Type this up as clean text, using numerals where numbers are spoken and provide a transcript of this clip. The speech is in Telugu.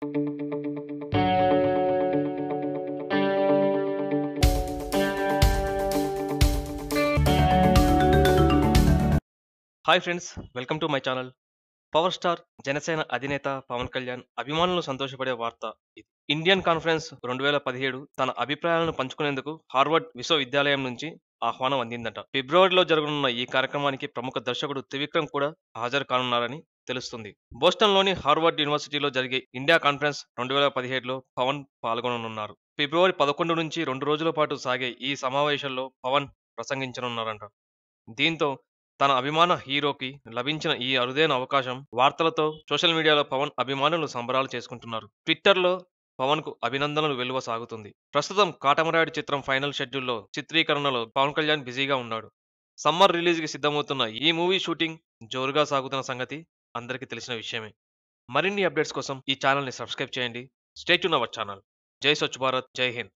Hi friends, welcome to my channel. Power star Janasena అధినేత పవన్ కళ్యాణ్ అభిమానులు సంతోషపడే వార్త ఇది. ఇండియన్ కాన్ఫరెన్స్ 2017 తన అభిప్రాయాలను పంచుకునేందుకు హార్వర్డ్ విశ్వవిద్యాలయం నుంచి ఆహ్వానం అందిందట. ఫిబ్రవరిలో జరగనున్న ఈ కార్యక్రమానికి ప్రముఖ దర్శకుడు త్రివిక్రమ్ కూడా హాజరు కానున్నారని తెలుస్తుంది. బోస్టన్లోని హార్వర్డ్ యూనివర్సిటీలో జరిగే ఇండియా కాన్ఫరెన్స్ 2017లో పవన్ పాల్గొననున్నారు. ఫిబ్రవరి 11 నుంచి 2 రోజుల పాటు సాగే ఈ సమావేశంలో పవన్ ప్రసంగించనున్నారంట. దీంతో తన అభిమాన హీరోకి లభించిన ఈ అరుదైన అవకాశం వార్తలతో సోషల్ మీడియాలో పవన్ అభిమానులు సంబరాలు చేసుకుంటున్నారు. ట్విట్టర్లో పవన్ కు అభినందనలు వెలువ సాగుతుంది. ప్రస్తుతం కాటమరాయుడు చిత్రం ఫైనల్ షెడ్యూల్లో చిత్రీకరణలో పవన్ కళ్యాణ్ బిజీగా ఉన్నాడు. సమ్మర్ రిలీజ్ కి సిద్ధమవుతున్న ఈ మూవీ షూటింగ్ జోరుగా సాగుతున్న సంగతి అందరికీ తెలిసిన విషయమే. మరిన్ని అప్డేట్స్ కోసం ఈ ఛానల్ ని సబ్స్క్రైబ్ చేయండి. Stay tune our channel. జై స్వచ్ఛ భారత్, జై హింద్.